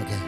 Okay.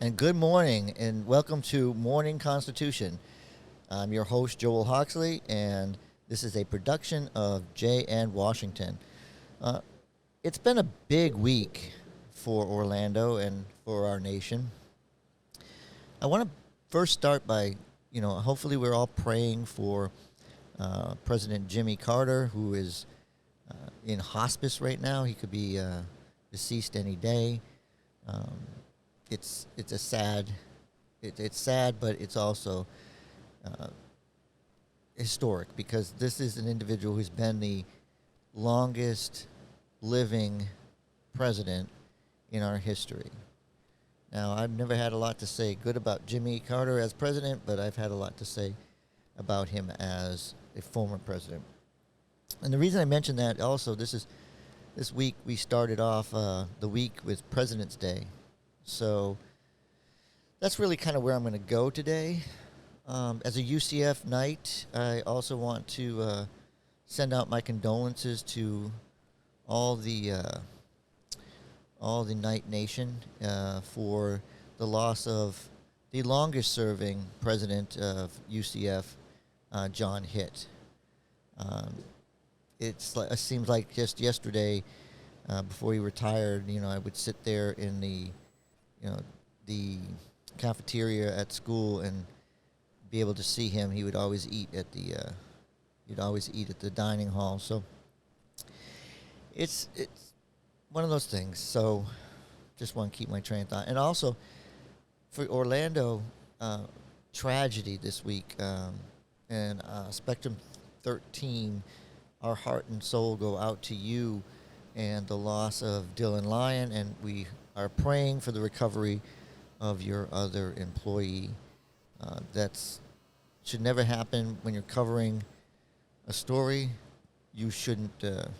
And good morning, and welcome to Morning Constitution. I'm your host, Joel Hawksley, and this is a production of J.N. Washington. Uh, it's been a big week for Orlando and for our nation. I want to first start by, hopefully we're all praying for President Jimmy Carter, who is in hospice right now. He could be deceased any day. Um, it's a sad, it's sad, but it's also uh, historic because this is an individual who's been the longest living president in our history. Now, I've never had a lot to say good about Jimmy Carter as president, but I've had a lot to say about him as a former president. And the reason I mention that also, this week we started off the week with President's Day. So that's really kind of where I'm going to go today. As a UCF Knight, I also want to send out my condolences to all the Knight Nation for the loss of the longest-serving president of UCF, John Hitt. It seems like just yesterday, before he retired, I would sit there in the cafeteria at school and be able to see him. He would always eat at the dining hall. So it's one of those things. So just want to keep my train of thought. And also for Orlando, tragedy this week, and Spectrum 13, our heart and soul go out to you and the loss of Dylan Lyon, and we are praying for the recovery of your other employee. That's should never happen when you're covering a story. You shouldn't have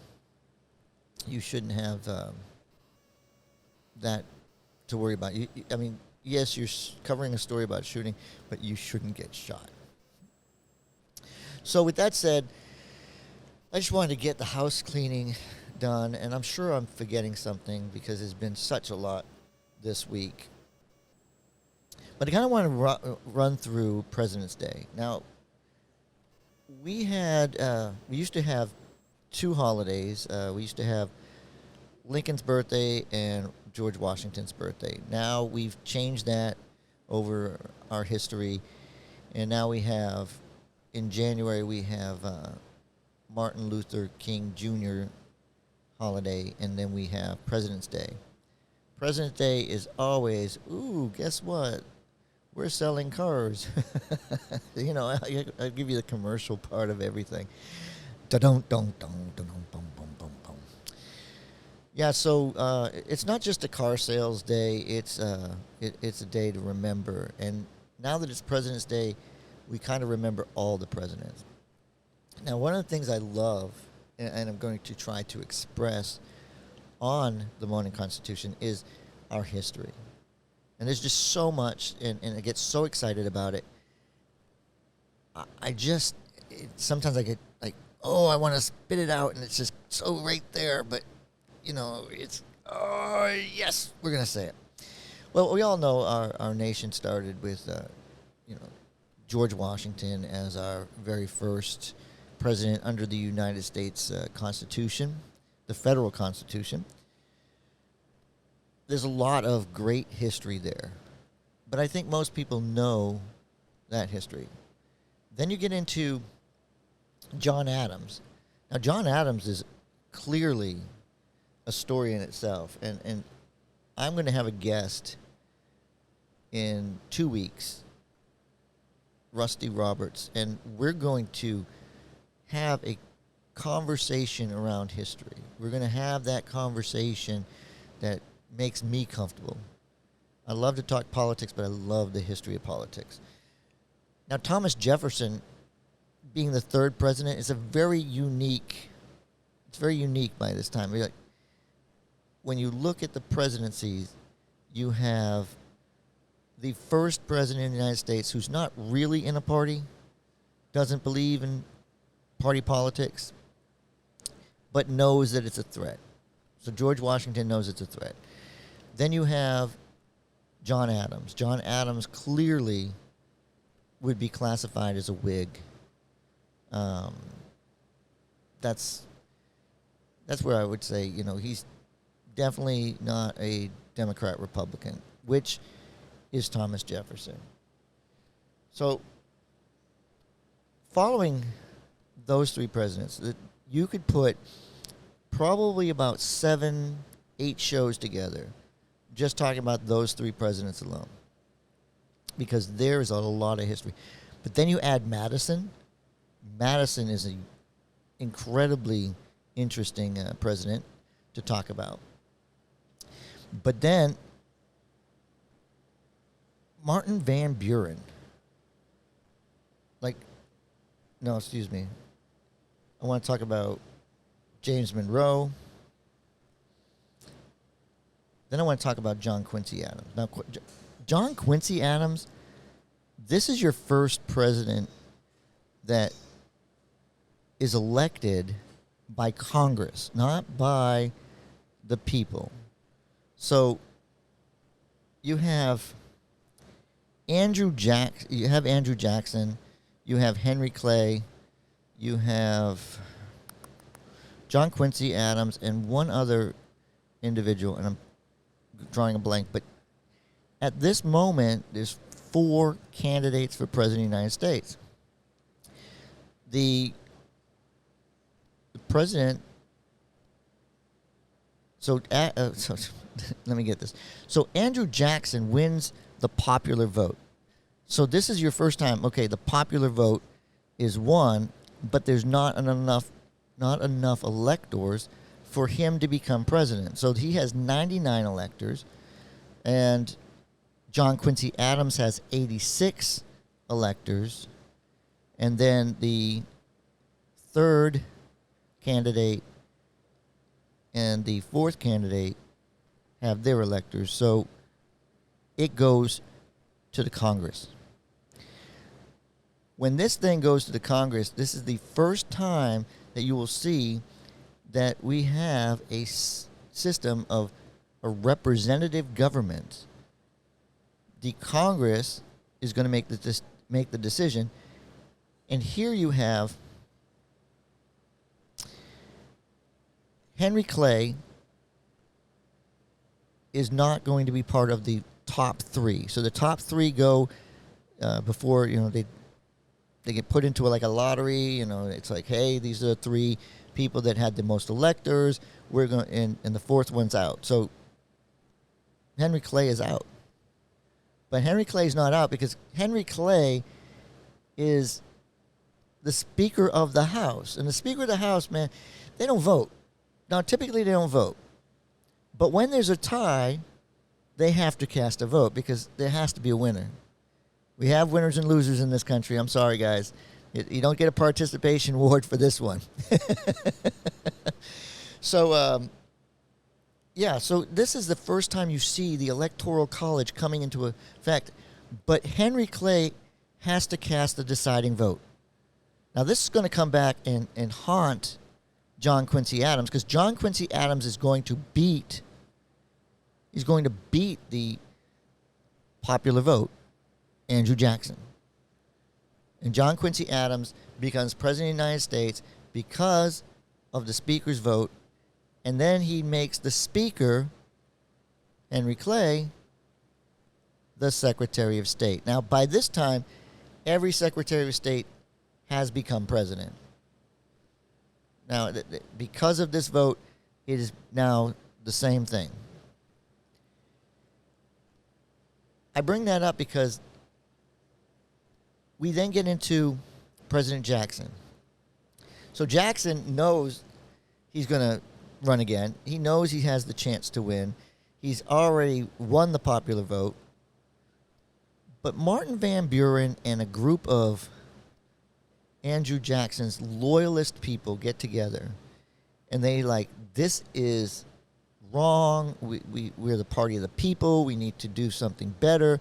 that to worry about. I mean, yes, you're covering a story about shooting, but you shouldn't get shot. So with that said, I just wanted to get the house cleaning done, and I'm sure I'm forgetting something because there's been such a lot this week. But I kind of want to run through President's Day. Now, we used to have two holidays. We used to have Lincoln's birthday and George Washington's birthday. Now we've changed that over our history, and now in January, we have Martin Luther King Jr. holiday, and then we have President's Day. President's Day is always, guess what? We're selling cars. I'll give you the commercial part of everything. Yeah, so it's not just a car sales day. It's a day to remember. And now that it's President's Day, we kind of remember all the presidents. Now, one of the things I love, and I'm going to try to express on the Morning Constitution, is our history. And there's just so much, and I get so excited about it. Sometimes I get like, I want to spit it out, and it's just so right there. But, yes, we're going to say it. Well, we all know our nation started with, you know, George Washington as our very first president under the United States Constitution, the federal Constitution. There's a lot of great history there, but I think most people know that history. Then you get into John Adams. Now, John Adams is clearly a story in itself, and I'm going to have a guest in 2 weeks, Rusty Roberts, and we're going to have a conversation around history. We're going to have that conversation that makes me comfortable. I love to talk politics, but I love the history of politics. Now, Thomas Jefferson, being the third president, is a very unique. It's very unique by this time. Like, when you look at the presidencies, you have the first president of the United States who's not really in a party, doesn't believe in party politics, but knows that it's a threat. So George Washington knows it's a threat. Then you have John Adams. John Adams clearly would be classified as a Whig. That's where I would say, he's definitely not a Democrat Republican, which is Thomas Jefferson. So following those three presidents, you could put probably about 7-8 shows together just talking about those three presidents alone, because there's a lot of history. But then you add Madison. Madison is an incredibly interesting president to talk about. But then Martin Van Buren. I want to talk about James Monroe. Then I want to talk about John Quincy Adams. Now, John Quincy Adams, this is your first president that is elected by Congress, not by the people. So you have Andrew Jackson, you have Henry Clay, you have John Quincy Adams, and one other individual, and I'm drawing a blank, but at this moment, there's 4 candidates for President of the United States. The president, let me get this. So Andrew Jackson wins the popular vote. So this is your first time. Okay, the popular vote is won, but there's not enough electors for him to become president. So he has 99 electors, and John Quincy Adams has 86 electors, and then the third candidate and the fourth candidate have their electors. So it goes to the Congress. When this thing goes to the Congress, this is the first time that you will see that we have a system of a representative government. The Congress is going to make the decision, and here you have Henry Clay is not going to be part of the top 3. So the top 3 go before they get put into like a lottery. It's like, hey, these are the 3 people that had the most electors. We're going, and the fourth one's out. So Henry Clay is out. But Henry Clay is not out because Henry Clay is the Speaker of the House. And the Speaker of the House, man, they don't vote. Now, typically they don't vote. But when there's a tie, they have to cast a vote because there has to be a winner. We have winners and losers in this country. I'm sorry, guys. You don't get a participation award for this one. So, so this is the first time you see the Electoral College coming into effect. But Henry Clay has to cast the deciding vote. Now, this is going to come back and haunt John Quincy Adams, because John Quincy Adams is going to beat the popular vote, Andrew Jackson. And John Quincy Adams becomes president of the United States because of the speaker's vote. And then he makes the speaker, Henry Clay, the Secretary of State. Now, by this time, every Secretary of State has become president. Now, because of this vote, it is now the same thing. I bring that up because we then get into President Jackson. So Jackson knows he's going to run again. He knows he has the chance to win. He's already won the popular vote. But Martin Van Buren and a group of Andrew Jackson's loyalist people get together, and they this is wrong. We're the party of the people. We need to do something better.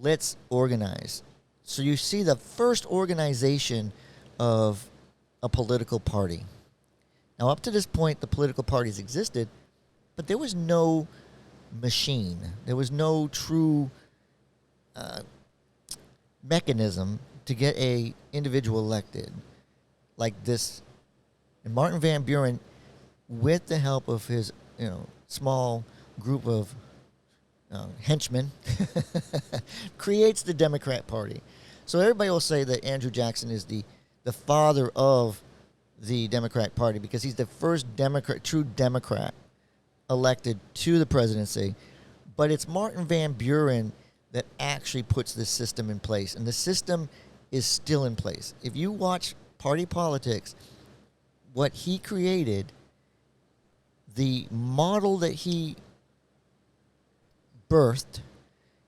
Let's organize. So you see the first organization of a political party. Now, up to this point, the political parties existed, but there was no machine. There was no true mechanism to get a individual elected like this. And Martin Van Buren, with the help of his small group of henchmen, creates the Democrat Party. So everybody will say that Andrew Jackson is the father of the Democrat Party because he's the first true Democrat elected to the presidency. But it's Martin Van Buren that actually puts this system in place. And the system is still in place. If you watch party politics, what he created, the model that he birthed,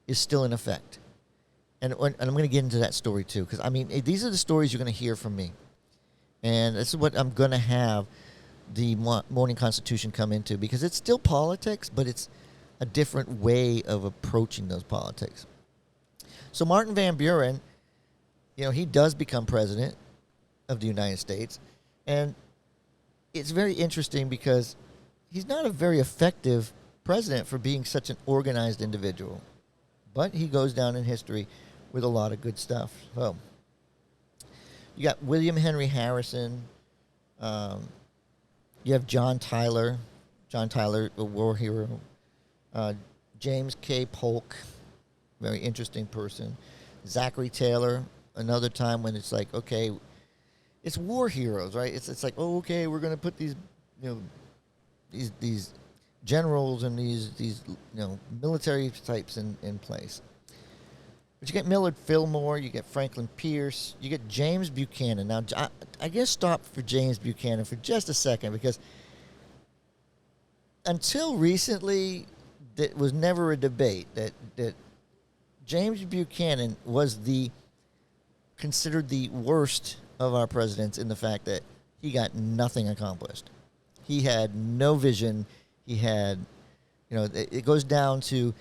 is still in effect. And I'm going to get into that story too, because these are the stories you're going to hear from me. And this is what I'm going to have the Morning Constitution come into, because it's still politics, but it's a different way of approaching those politics. So Martin Van Buren, he does become president of the United States. And it's very interesting because he's not a very effective president for being such an organized individual. But he goes down in history with a lot of good stuff. So you got William Henry Harrison. You have John Tyler, a war hero. James K. Polk, very interesting person. Zachary Taylor, another time when it's like, okay, it's war heroes, right? It's like, oh, okay, we're going to put these, these generals and these military types in place. But you get Millard Fillmore, you get Franklin Pierce, you get James Buchanan. Now, I guess stop for James Buchanan for just a second, because until recently, it was never a debate that James Buchanan was considered the worst of our presidents in the fact that he got nothing accomplished. He had no vision. He had, it goes down to,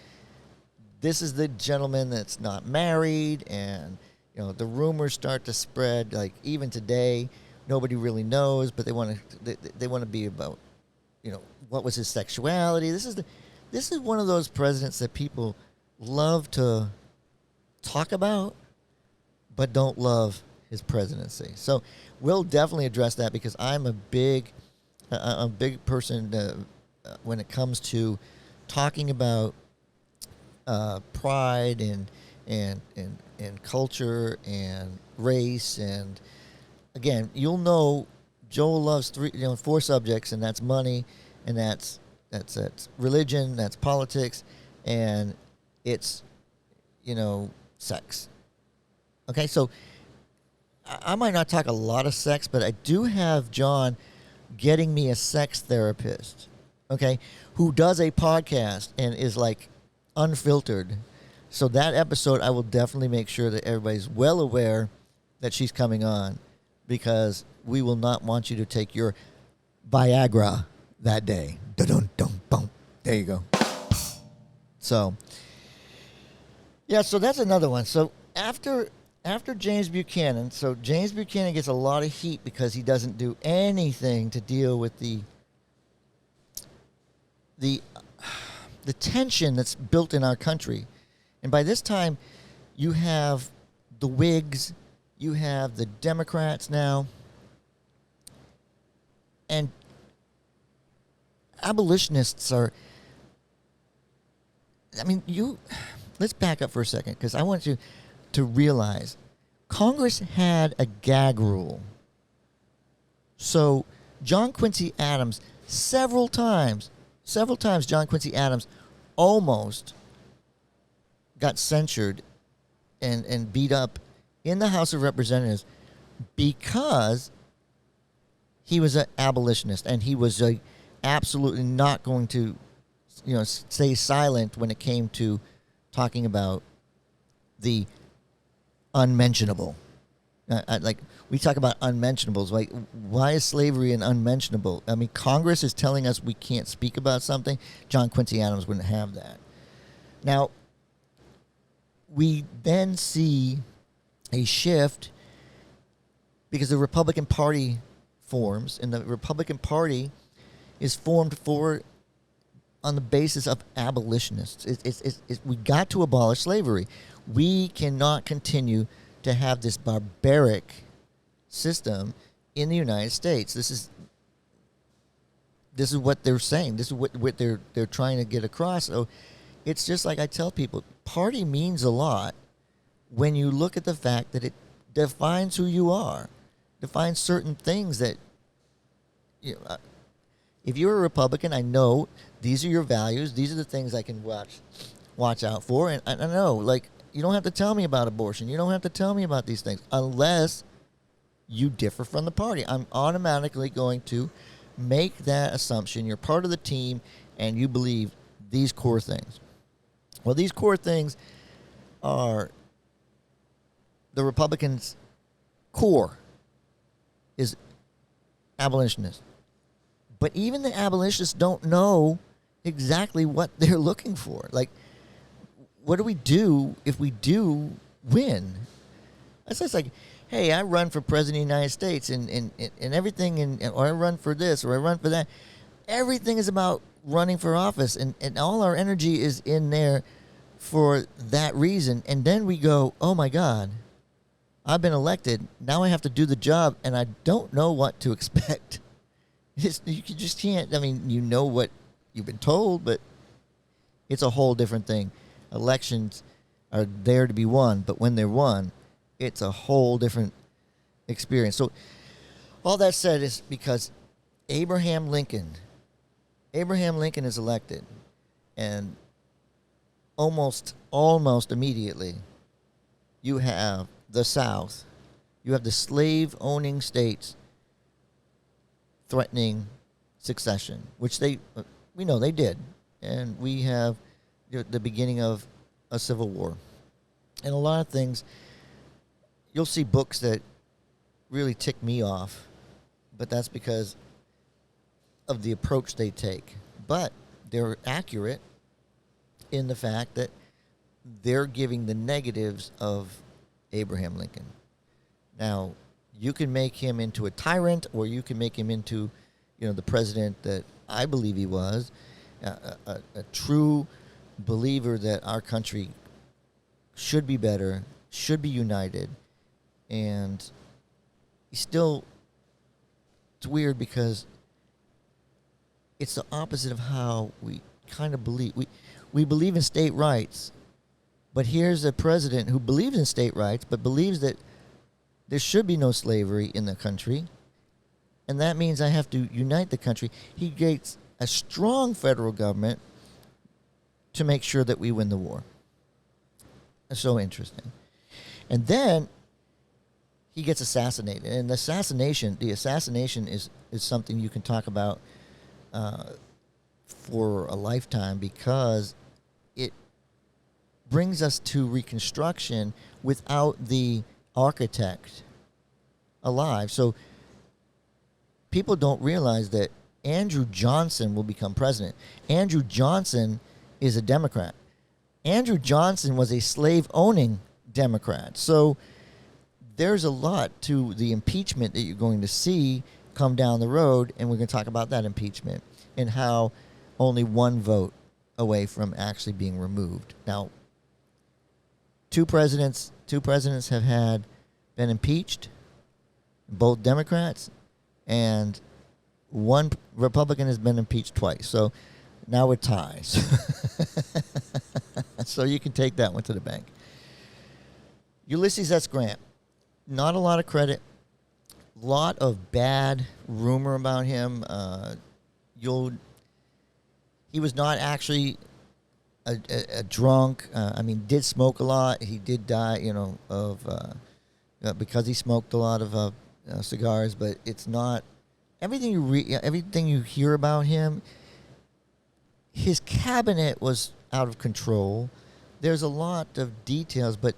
this is the gentleman that's not married, and the rumors start to spread. Like even today, nobody really knows, but they want to be about, what was his sexuality. This is one of those presidents that people love to talk about, but don't love his presidency. So we'll definitely address that, because I'm a big person when it comes to talking about pride and culture and race. And again, you'll know Joel loves four subjects, and that's money, and that's religion, that's politics, and it's sex. Okay, so I might not talk a lot of sex, but I do have John getting me a sex therapist, okay, who does a podcast and is unfiltered. So that episode, I will definitely make sure that everybody's well aware that she's coming on, because we will not want you to take your Viagra that day. Dun-dun-dun-bum. There you go. So, yeah, so that's another one. So after James Buchanan, James Buchanan gets a lot of heat because he doesn't do anything to deal with the tension that's built in our country. And by this time, you have the Whigs, you have the Democrats now, and abolitionists are, let's back up for a second, because I want you to realize Congress had a gag rule. So John Quincy Adams, several times, John Quincy Adams almost got censured and beat up in the House of Representatives because he was an abolitionist, and he was absolutely not going to, stay silent when it came to talking about the unmentionable. We talk about unmentionables. Like, why is slavery an unmentionable? I mean, Congress is telling us we can't speak about something. John Quincy Adams wouldn't have that. Now, we then see a shift because the Republican Party forms, and the Republican Party is formed on the basis of abolitionists. We got to abolish slavery. We cannot continue to have this barbaric system in the United States. This is what they're saying. This is what they're trying to get across. So it's just like I tell people, party means a lot when you look at the fact that it defines who you are, defines certain things that, if you're a Republican, I know these are your values. These are the things I can watch out for. And I know, like, you don't have to tell me about abortion. You don't have to tell me about these things unless you differ from the party. I'm automatically going to make that assumption. You're part of the team, and you believe these core things. Well, these core things are the Republicans' core is abolitionist. But even the abolitionists don't know exactly what they're looking for. Like, what do we do if we do win? It's just like, hey, I run for president of the United States and everything, or I run for this, or I run for that. Everything is about running for office, and all our energy is in there for that reason. And then we go, oh my God, I've been elected. Now I have to do the job, and I don't know what to expect. You just can't. I mean, you know what you've been told, but it's a whole different thing. Elections are there to be won, but when they're won, it's a whole different experience. So all that said is because Abraham Lincoln is elected, and almost immediately you have the South, you have the slave-owning states threatening succession, which we know they did, and we have the beginning of a civil war. And a lot of things, you'll see books that really tick me off, but that's because of the approach they take. But they're accurate in the fact that they're giving the negatives of Abraham Lincoln. Now, you can make him into a tyrant, or you can make him into, the president that I believe he was, a true believer that our country should be better, should be united. And it's weird because it's the opposite of how we kind of believe. We believe in state rights, but here's a president who believes in state rights, but believes that there should be no slavery in the country, and that means I have to unite the country. He creates a strong federal government to make sure that we win the war. That's so interesting. And then he gets assassinated, and the assassination is something you can talk about for a lifetime, because it brings us to Reconstruction without the architect alive. So people don't realize that Andrew Johnson will become president. Andrew Johnson is a Democrat. Andrew Johnson was a slave-owning Democrat. So there's a lot to the impeachment that you're going to see come down the road, and we're going to talk about that impeachment and how only one vote away from actually being removed. Now, Two presidents have been impeached, both Democrats, and one Republican has been impeached twice. So now we're ties. So you can take that one to the bank. Ulysses S. Grant, not a lot of credit. Lot of bad rumor about him. He was not actually a drunk. Did smoke a lot. He did die, because he smoked a lot of cigars. But it's not everything you everything you hear about him. His cabinet was out of control. There's a lot of details, but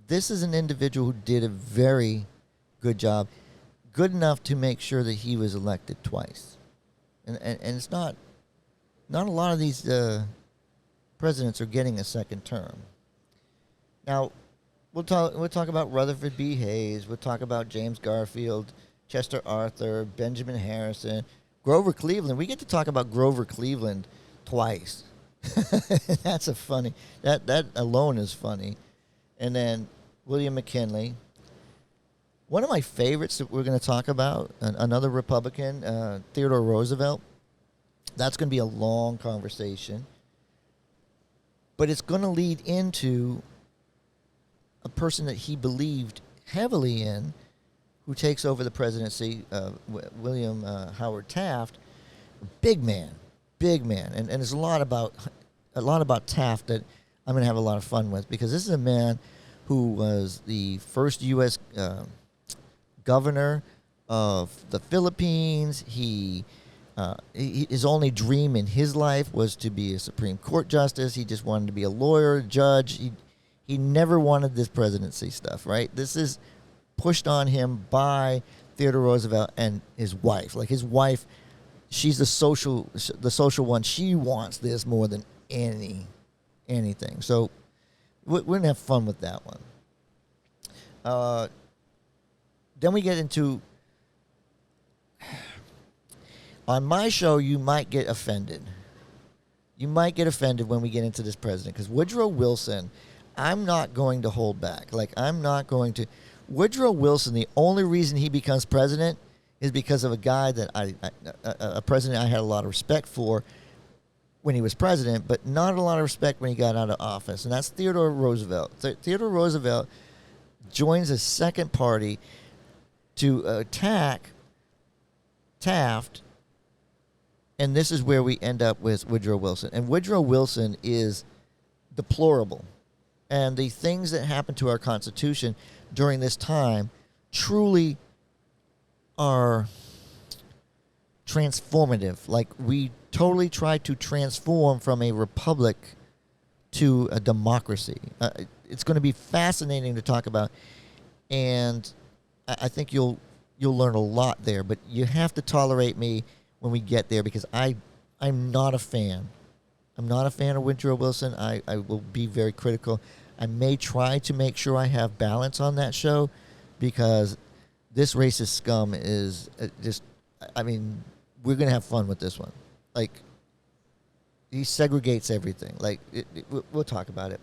this is an individual who did a very good job, good enough to make sure that he was elected twice. And it's not a lot of these presidents are getting a second term. Now, we'll talk about Rutherford B. Hayes. We'll talk about James Garfield, Chester Arthur, Benjamin Harrison, Grover Cleveland. We get to talk about Grover Cleveland twice. That's a funny. That alone is funny. And then William McKinley. One of my favorites that we're going to talk about, another Republican, Theodore Roosevelt. That's going to be a long conversation. But it's going to lead into a person that he believed heavily in, who takes over the presidency, William Howard Taft. Big man. And there's a lot about Taft that I'm going to have a lot of fun with, because this is a man who was the first U.S. Governor of the Philippines. His only dream in his life was to be a Supreme Court justice. He just wanted to be a lawyer, judge. He never wanted this presidency stuff, right? This is pushed on him by Theodore Roosevelt and his wife. Like, his wife, she's the social one. She wants this more than anything. So we're going to have fun with that one. Then we get into, on my show, you might get offended. You might get offended when we get into this president, because Woodrow Wilson, I'm not going to hold back. Woodrow Wilson, the only reason he becomes president is because of a guy that a president I had a lot of respect for when he was president, but not a lot of respect when he got out of office, and that's Theodore Roosevelt. Theodore Roosevelt joins a second party to attack Taft, and this is where we end up with Woodrow Wilson. And Woodrow Wilson is deplorable. And the things that happened to our Constitution during this time truly are transformative. Like, we totally tried to transform from a republic to a democracy. It's going to be fascinating to talk about, and I think you'll learn a lot there. But you have to tolerate me when we get there, because I'm not a fan. I'm not a fan of Woodrow Wilson. I will be very critical. I may try to make sure I have balance on that show, because this racist scum is we're going to have fun with this one. Like, he segregates everything. We'll talk about it.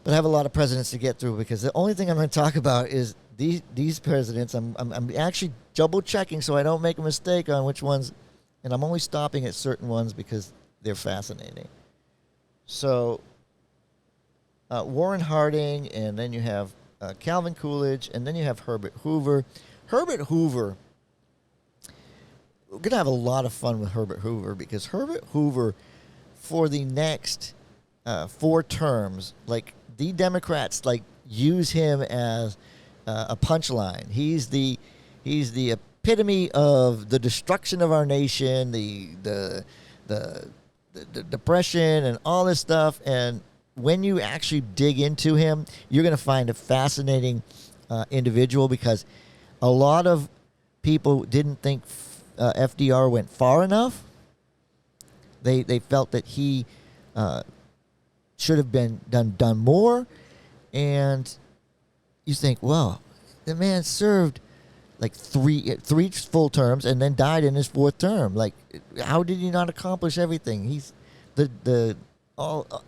But I have a lot of presidents to get through, because the only thing I'm going to talk about is these presidents. I'm actually double checking so I don't make a mistake on which ones, and I'm only stopping at certain ones because they're fascinating. So, Warren Harding, and then you have Calvin Coolidge, and then you have Herbert Hoover. Herbert Hoover, we're going to have a lot of fun with Herbert Hoover, because Herbert Hoover, for the next 4 terms, the Democrats use him as a punchline. He's the epitome of the destruction of our nation, the depression and all this stuff. And when you actually dig into him, you're going to find a fascinating individual, because a lot of people didn't think FDR went far enough. They felt that he should have been done more. And you think, well, the man served three full terms and then died in his 4th term. How did he not accomplish everything? He's the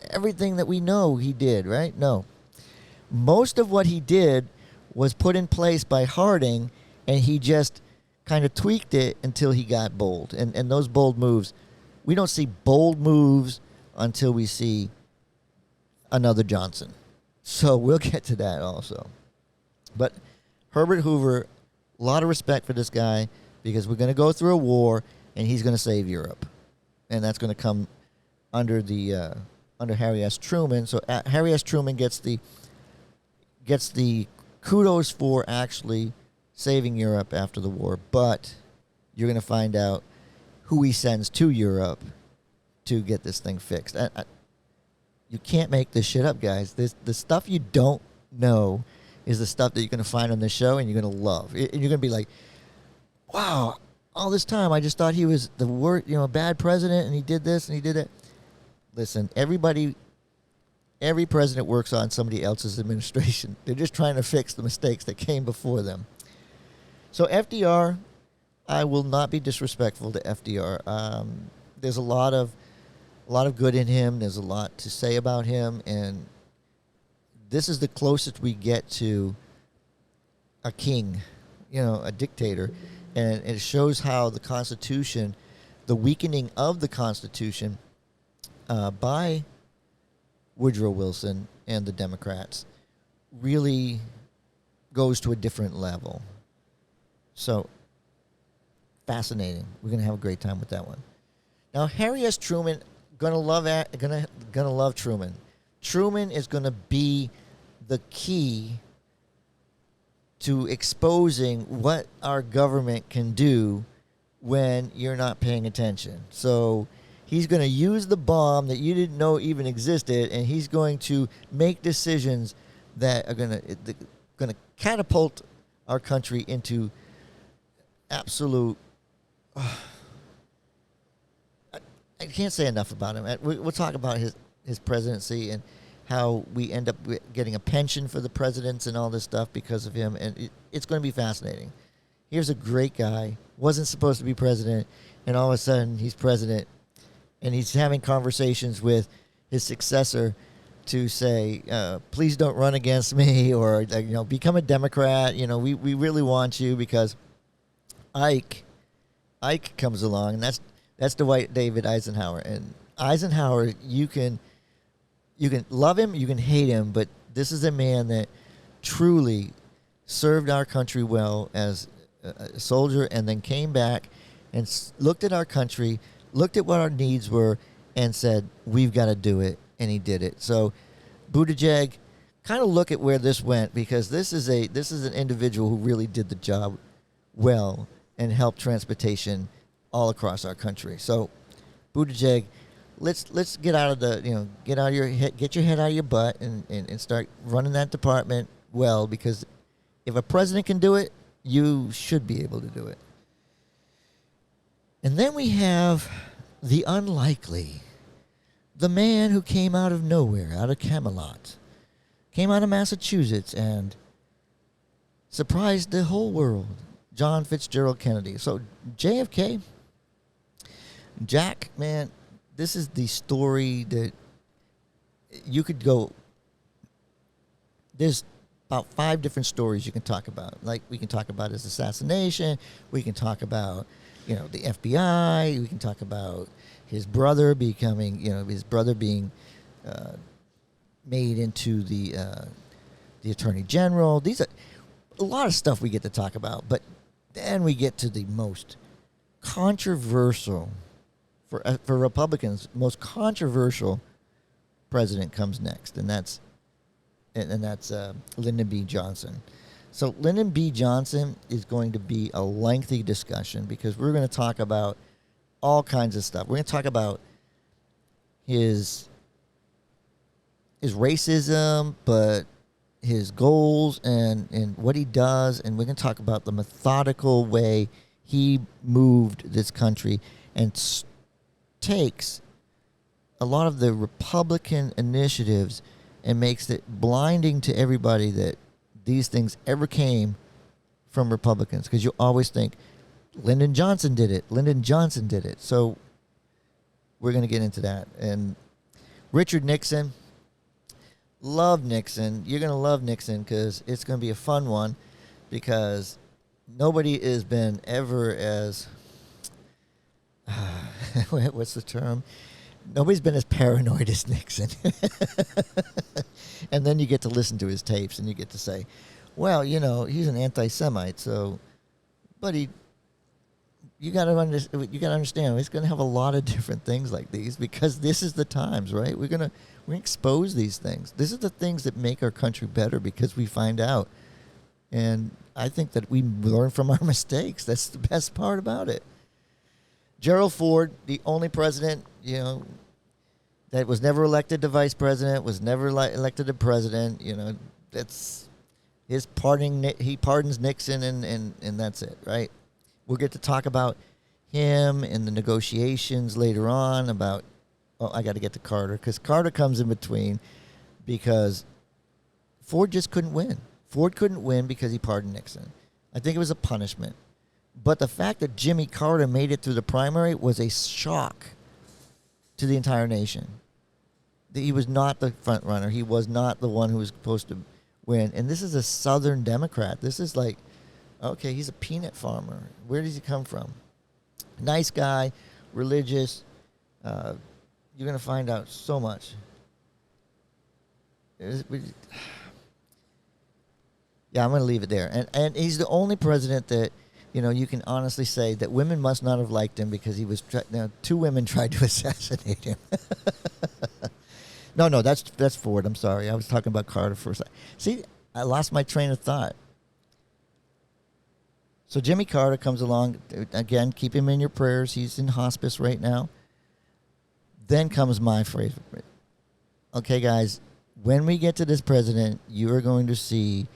everything that we know he did, right? No. Most of what he did was put in place by Harding, and he just kind of tweaked it until he got bold. And those bold moves, we don't see bold moves until we see another Johnson. So we'll get to that also. But Herbert Hoover, a lot of respect for this guy, because we're going to go through a war, and he's going to save Europe. And that's going to come under Harry S. Truman. So Harry S. Truman gets the kudos for actually saving Europe after the war, but you're going to find out who he sends to Europe to get this thing fixed. You can't make this shit up, guys. The stuff you don't know is the stuff that you're going to find on this show, and you're going to love. And you're going to be like, wow, all this time I just thought he was the worst, bad president, and he did this and he did that. Listen, every president works on somebody else's administration. They're just trying to fix the mistakes that came before them. So FDR, I will not be disrespectful to FDR. There's a lot of good in him. There's a lot to say about him, and this is the closest we get to a king, a dictator, and it shows how the Constitution, the weakening of the Constitution by Woodrow Wilson and the Democrats really goes to a different level. So, fascinating. We're going to have a great time with that one. Now, Harry S. Truman, gonna love Truman. Truman is going to be the key to exposing what our government can do when you're not paying attention. So he's going to use the bomb that you didn't know even existed, and he's going to make decisions that are going to catapult our country into absolute. I can't say enough about him. We'll talk about his presidency and how we end up getting a pension for the presidents and all this stuff because of him, and it's going to be fascinating. Here's a great guy, wasn't supposed to be president, and all of a sudden he's president, and he's having conversations with his successor to say, please don't run against me, or become a Democrat. We really want you, because Ike comes along, and that's Dwight David Eisenhower. And Eisenhower, you can love him, you can hate him, but this is a man that truly served our country well as a soldier, and then came back and looked at our country, looked at what our needs were, and said, we've got to do it, and he did it. So Buttigieg, kind of look at where this went, because this is an individual who really did the job well and helped transportation all across our country. So Buttigieg, let's get out of your head out of your butt and start running that department well, because if a president can do it, you should be able to do it. And then we have the unlikely, the man who came out of nowhere, out of Camelot, came out of Massachusetts and surprised the whole world, John Fitzgerald Kennedy. So JFK, Jack, man, this is the story that you could go. There's about 5 different stories you can talk about. Like, we can talk about his assassination. We can talk about, the FBI. We can talk about his brother being made into the Attorney General. These are a lot of stuff we get to talk about. But then we get to the most controversial, for Republicans, most controversial president comes next, and that's Lyndon B. Johnson. So Lyndon B. Johnson is going to be a lengthy discussion, because we're going to talk about all kinds of stuff. We're going to talk about his racism, but his goals and what he does, and we're going to talk about the methodical way he moved this country and takes a lot of the Republican initiatives and makes it blinding to everybody that these things ever came from Republicans, because you always think Lyndon Johnson did it. So we're going to get into that. And Richard Nixon. Love Nixon. You're going to love Nixon because it's going to be a fun one because nobody has been ever as, what's the term? Nobody's been as paranoid as Nixon. And then you get to listen to his tapes and you get to say, well, you know, he's an anti-Semite, so, but you got to understand, he's going to have a lot of different things like these because this is the times, right? We're going to expose these things. This is the things that make our country better because we find out. And I think that we learn from our mistakes. That's the best part about it. Gerald Ford, the only president, you know, that was never elected to vice president, was never elected to president, you know, that's his pardoning. He pardons Nixon and that's it, right? We'll get to talk about him and the negotiations later on about, oh, I got to get to Carter because Carter comes in between because Ford just couldn't win. Ford couldn't win because he pardoned Nixon. I think it was a punishment. But the fact that Jimmy Carter made it through the primary was a shock to the entire nation. He was not the front runner. He was not the one who was supposed to win. And this is a Southern Democrat. This is like, okay, he's a peanut farmer. Where does he come from? Nice guy, religious. You're going to find out so much. Yeah, I'm going to leave it there. And he's the only president that, you know, you can honestly say that women must not have liked him because he was, two women tried to assassinate him. No, that's Ford. I'm sorry. I was talking about Carter for a second. See, I lost my train of thought. So Jimmy Carter comes along. Again, keep him in your prayers. He's in hospice right now. Then comes my phrase. Okay, guys, when we get to this president, you are going to see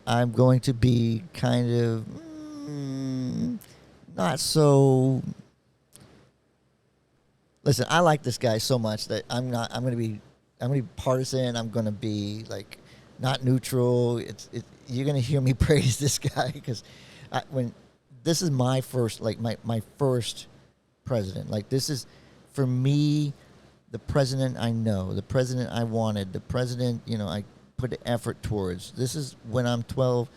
I'm going to be kind of not so. Listen, I like this guy so much that I'm going to be partisan. I'm going to be like not neutral. You're going to hear me praise this guy because when this is my first, like my first president. Like this is for me the president I know, the president I wanted, the president, you know, I put the effort towards. This is when I'm 12,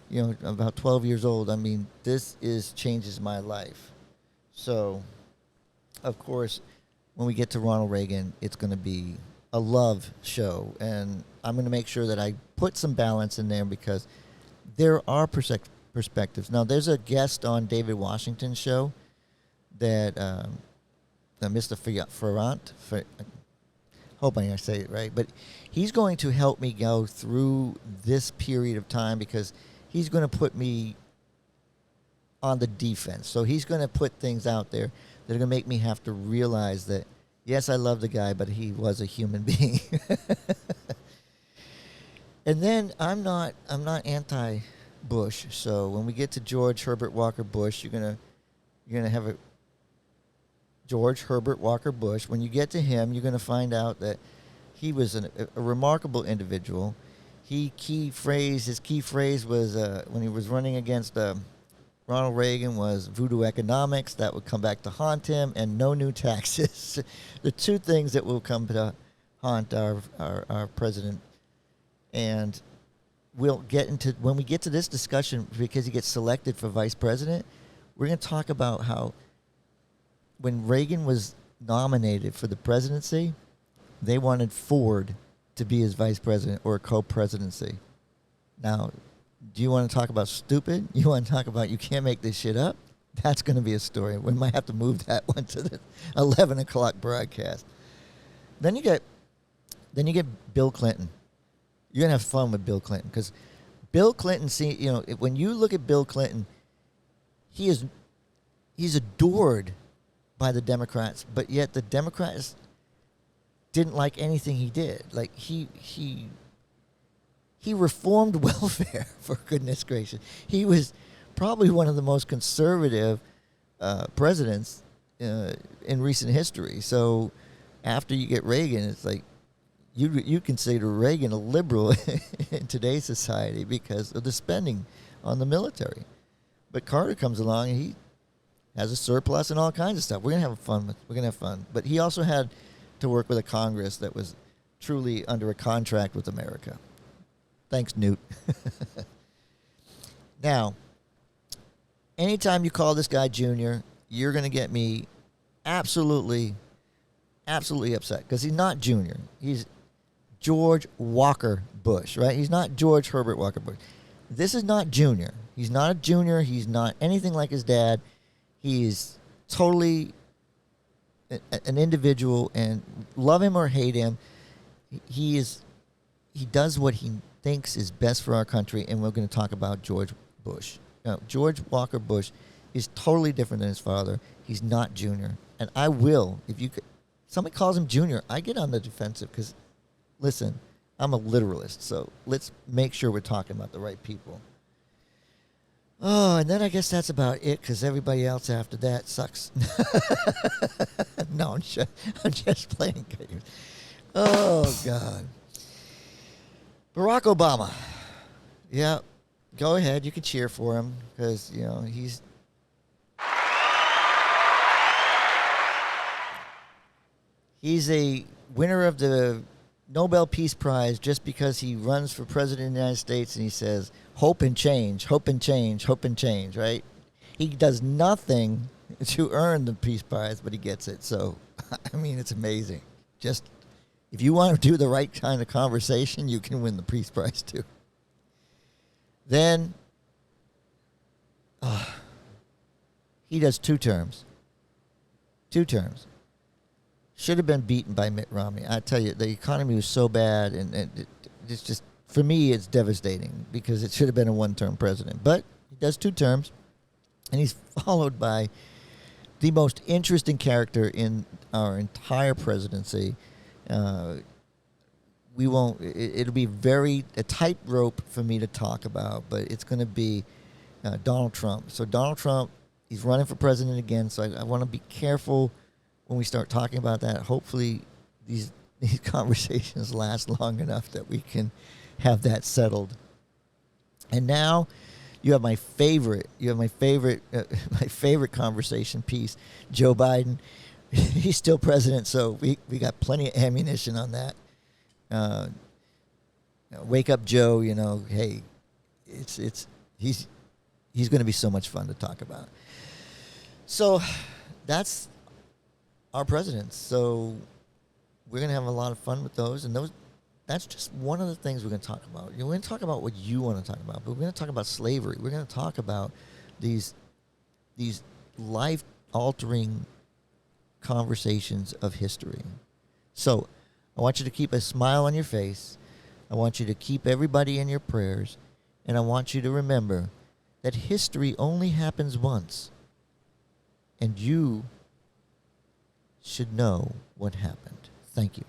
you know, about 12 years old. I mean, this changes my life. So, of course, when we get to Ronald Reagan, it's going to be a love show. And I'm going to make sure that I put some balance in there because there are perspectives. Now, there's a guest on David Washington's show that Mr. Ferrant, hoping I say it right, but he's going to help me go through this period of time because he's going to put me on the defense. So he's going to put things out there that are going to make me have to realize that, yes, I love the guy, but he was a human being. And then I'm not anti-Bush. So when we get to George Herbert Walker Bush, you're gonna have a George Herbert Walker Bush. When you get to him, you're going to find out that he was a remarkable individual. His key phrase was when he was running against Ronald Reagan was voodoo economics. That would come back to haunt him, and no new taxes. The two things that will come to haunt our president. And we'll get into, when we get to this discussion, because he gets selected for vice president, we're going to talk about how when Reagan was nominated for the presidency, they wanted Ford to be his vice president or co-presidency. Now, do you want to talk about stupid? You want to talk about you can't make this shit up? That's going to be a story. We might have to move that one to the 11 o'clock broadcast. Then you get Bill Clinton. You're going to have fun with Bill Clinton because Bill Clinton, when you look at Bill Clinton, he's adored by the Democrats, but yet the Democrats didn't like anything he did. Like he reformed welfare, for goodness gracious. He was probably one of the most conservative presidents in recent history. So after you get Reagan, it's like you consider Reagan a liberal in today's society because of the spending on the military. But Carter comes along and has a surplus and all kinds of stuff. We're gonna have fun. But he also had to work with a Congress that was truly under a contract with America. Thanks, Newt. Now, anytime you call this guy Junior, you're gonna get me absolutely upset because he's not Junior. He's George Walker Bush, right? He's not George Herbert Walker Bush. This is not Junior. He's not a junior. He's not anything like his dad. He's totally an individual, and love him or hate him, he does what he thinks is best for our country, and we're going to talk about George Bush. Now, George Walker Bush is totally different than his father. He's not Junior. And I will, somebody calls him Junior, I get on the defensive because, listen, I'm a literalist, so let's make sure we're talking about the right people. Oh, and then I guess that's about it because everybody else after that sucks. No, I'm just playing games. Oh, God. Barack Obama. Yeah, go ahead. You can cheer for him because, he's a winner of the Nobel Peace Prize just because he runs for president of the United States and he says, hope and change, hope and change, hope and change, right? He does nothing to earn the Peace Prize, but he gets it. So, I mean, it's amazing. Just, if you want to do the right kind of conversation, you can win the Peace Prize too. Then, he does 2 terms. 2 terms. Should have been beaten by Mitt Romney. I tell you, the economy was so bad, and it's just, for me, it's devastating because it should have been a 1-term president. But he does 2 terms, and he's followed by the most interesting character in our entire presidency. It'll be a tightrope for me to talk about, but it's going to be Donald Trump. So Donald Trump, he's running for president again, so I want to be careful when we start talking about that. Hopefully these conversations last long enough that we can have that settled. And now you have my favorite conversation piece, Joe Biden. He's still president, so we got plenty of ammunition on that. Wake up, Joe. Hey, he's going to be so much fun to talk about. So that's our presidents. So we're going to have a lot of fun with those. And that's just one of the things we're going to talk about. We're going to talk about what you want to talk about, but we're going to talk about slavery. We're going to talk about these life-altering conversations of history. So I want you to keep a smile on your face. I want you to keep everybody in your prayers. And I want you to remember that history only happens once. And you should know what happened. Thank you.